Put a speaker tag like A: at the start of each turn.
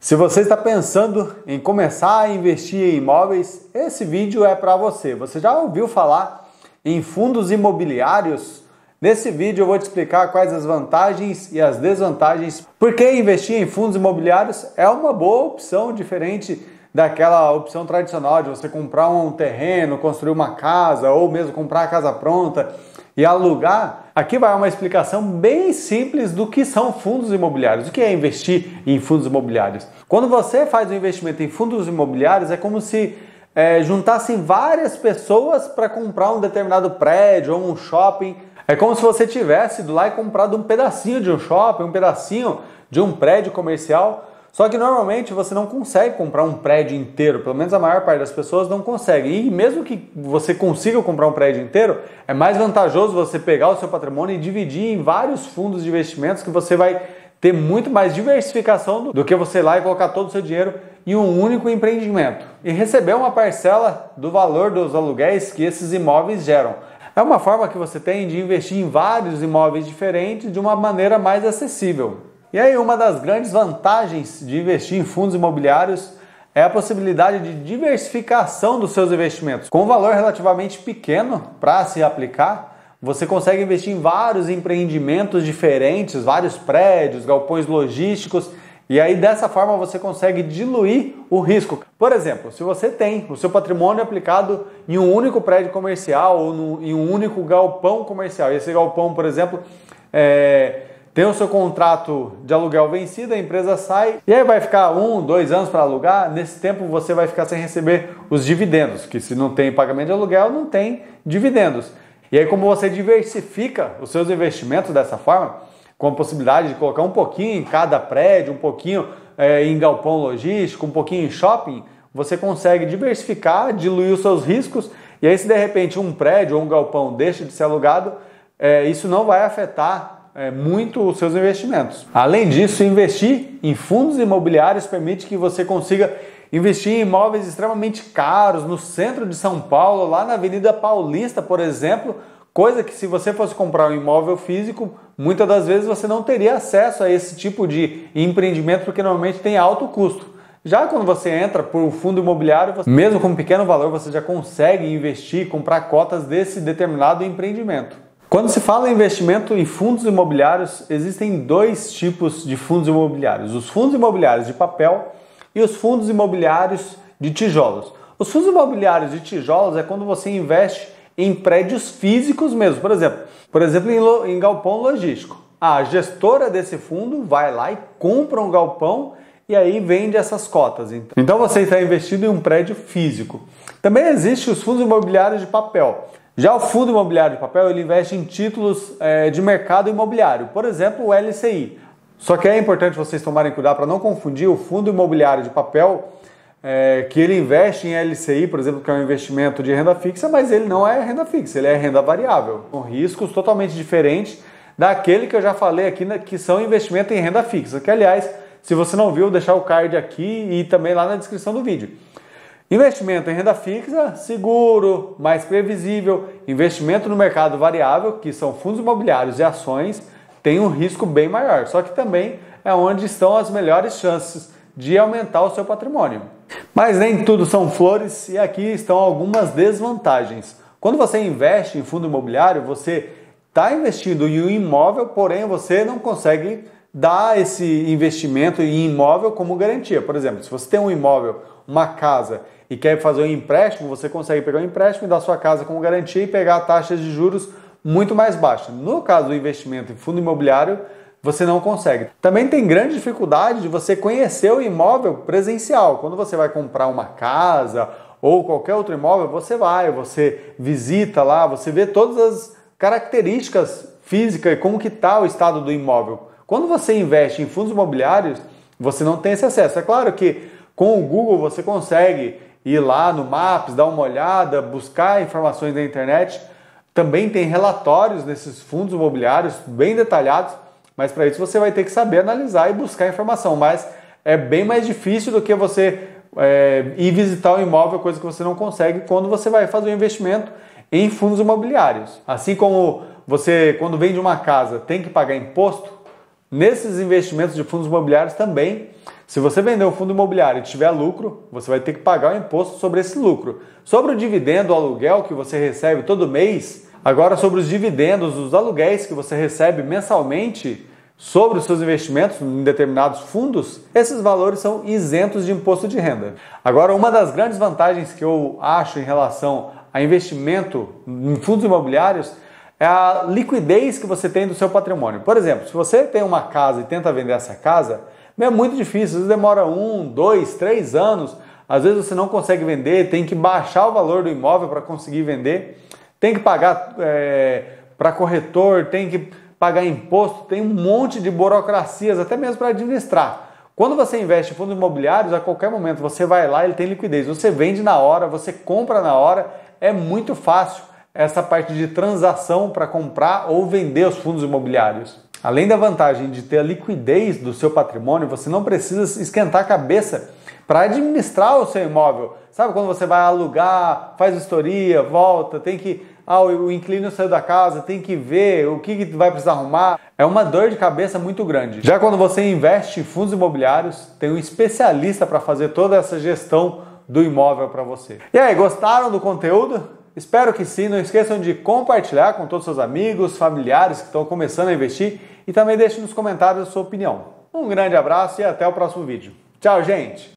A: Se você está pensando em começar a investir em imóveis, esse vídeo é para você. Você já ouviu falar em fundos imobiliários? Nesse vídeo eu vou te explicar quais as vantagens e as desvantagens. Porque investir em fundos imobiliários é uma boa opção, diferente daquela opção tradicional de você comprar um terreno, construir uma casa ou mesmo comprar a casa pronta e alugar. Aqui vai uma explicação bem simples do que são fundos imobiliários. O que é investir em fundos imobiliários? Quando você faz um investimento em fundos imobiliários, é como se juntassem várias pessoas para comprar um determinado prédio ou um shopping. É como se você tivesse ido lá e comprado um pedacinho de um shopping, um pedacinho de um prédio comercial. Só que normalmente você não consegue comprar um prédio inteiro, pelo menos a maior parte das pessoas não consegue. E mesmo que você consiga comprar um prédio inteiro, é mais vantajoso você pegar o seu patrimônio e dividir em vários fundos de investimentos, que você vai ter muito mais diversificação do que você ir lá e colocar todo o seu dinheiro em um único empreendimento e receber uma parcela do valor dos aluguéis que esses imóveis geram. É uma forma que você tem de investir em vários imóveis diferentes de uma maneira mais acessível. E aí, uma das grandes vantagens de investir em fundos imobiliários é a possibilidade de diversificação dos seus investimentos. Com um valor relativamente pequeno para se aplicar, você consegue investir em vários empreendimentos diferentes, vários prédios, galpões logísticos, e aí dessa forma você consegue diluir o risco. Por exemplo, se você tem o seu patrimônio aplicado em um único prédio comercial ou em um único galpão comercial, e esse galpão, por exemplo, tem o seu contrato de aluguel vencido, a empresa sai e aí vai ficar 1, 2 anos para alugar. Nesse tempo você vai ficar sem receber os dividendos, que se não tem pagamento de aluguel, não tem dividendos. E aí, como você diversifica os seus investimentos dessa forma, com a possibilidade de colocar um pouquinho em cada prédio, um pouquinho em galpão logístico, um pouquinho em shopping, você consegue diversificar, diluir os seus riscos, e aí se de repente um prédio ou um galpão deixa de ser alugado, isso não vai afetar muito os seus investimentos. Além disso, investir em fundos imobiliários permite que você consiga investir em imóveis extremamente caros no centro de São Paulo, lá na Avenida Paulista, por exemplo, coisa que se você fosse comprar um imóvel físico, muitas das vezes você não teria acesso a esse tipo de empreendimento, porque normalmente tem alto custo. Já quando você entra por um fundo imobiliário, mesmo com um pequeno valor, você já consegue investir, comprar cotas desse determinado empreendimento. Quando se fala em investimento em fundos imobiliários, existem dois tipos de fundos imobiliários: os fundos imobiliários de papel e os fundos imobiliários de tijolos. Os fundos imobiliários de tijolos é quando você investe em prédios físicos mesmo, por exemplo em galpão logístico. A gestora desse fundo vai lá e compra um galpão e aí vende essas cotas. Então você está investindo em um prédio físico. Também existem os fundos imobiliários de papel. Já o fundo imobiliário de papel, ele investe em títulos de mercado imobiliário, por exemplo, o LCI. Só que é importante vocês tomarem cuidado para não confundir o fundo imobiliário de papel, que ele investe em LCI, por exemplo, que é um investimento de renda fixa, mas ele não é renda fixa, ele é renda variável, com riscos totalmente diferentes daquele que eu já falei aqui, que são investimento em renda fixa, que aliás, se você não viu, vou deixar o card aqui e também lá na descrição do vídeo. Investimento em renda fixa, seguro, mais previsível. Investimento no mercado variável, que são fundos imobiliários e ações, tem um risco bem maior. Só que também é onde estão as melhores chances de aumentar o seu patrimônio. Mas nem tudo são flores e aqui estão algumas desvantagens. Quando você investe em fundo imobiliário, você está investindo em um imóvel, porém você não consegue dar esse investimento em imóvel como garantia. Por exemplo, se você tem um imóvel, uma casa, e quer fazer um empréstimo, você consegue pegar um empréstimo e dar sua casa como garantia e pegar taxas de juros muito mais baixas. No caso do investimento em fundo imobiliário, você não consegue. Também tem grande dificuldade de você conhecer o imóvel presencial. Quando você vai comprar uma casa ou qualquer outro imóvel, você visita lá, você vê todas as características físicas e como que está o estado do imóvel. Quando você investe em fundos imobiliários, você não tem esse acesso. É claro que com o Google você consegue ir lá no Maps, dar uma olhada, buscar informações na internet. Também tem relatórios nesses fundos imobiliários bem detalhados, mas para isso você vai ter que saber analisar e buscar informação. Mas é bem mais difícil do que você ir visitar o imóvel, coisa que você não consegue quando você vai fazer um investimento em fundos imobiliários. Assim como você, quando vende uma casa, tem que pagar imposto, nesses investimentos de fundos imobiliários também Se você vender um fundo imobiliário e tiver lucro, você vai ter que pagar o imposto sobre esse lucro. Sobre o dividendo, o aluguel que você recebe todo mês, agora sobre os dividendos, os aluguéis que você recebe mensalmente sobre os seus investimentos em determinados fundos, esses valores são isentos de imposto de renda. Agora, uma das grandes vantagens que eu acho em relação a investimento em fundos imobiliários é a liquidez que você tem do seu patrimônio. Por exemplo, se você tem uma casa e tenta vender essa casa, é muito difícil, às vezes demora 1, 2, 3 anos, às vezes você não consegue vender, tem que baixar o valor do imóvel para conseguir vender, tem que pagar para corretor, tem que pagar imposto, tem um monte de burocracias, até mesmo para administrar. Quando você investe em fundos imobiliários, a qualquer momento você vai lá, ele tem liquidez, você vende na hora, você compra na hora, é muito fácil essa parte de transação para comprar ou vender os fundos imobiliários. Além da vantagem de ter a liquidez do seu patrimônio, você não precisa esquentar a cabeça para administrar o seu imóvel. Sabe quando você vai alugar, faz vistoria, volta, tem que... o inquilino saiu da casa, tem que ver o que vai precisar arrumar. É uma dor de cabeça muito grande. Já quando você investe em fundos imobiliários, tem um especialista para fazer toda essa gestão do imóvel para você. E aí, gostaram do conteúdo? Espero que sim. Não esqueçam de compartilhar com todos os seus amigos, familiares que estão começando a investir e também deixe nos comentários a sua opinião. Um grande abraço e até o próximo vídeo. Tchau, gente!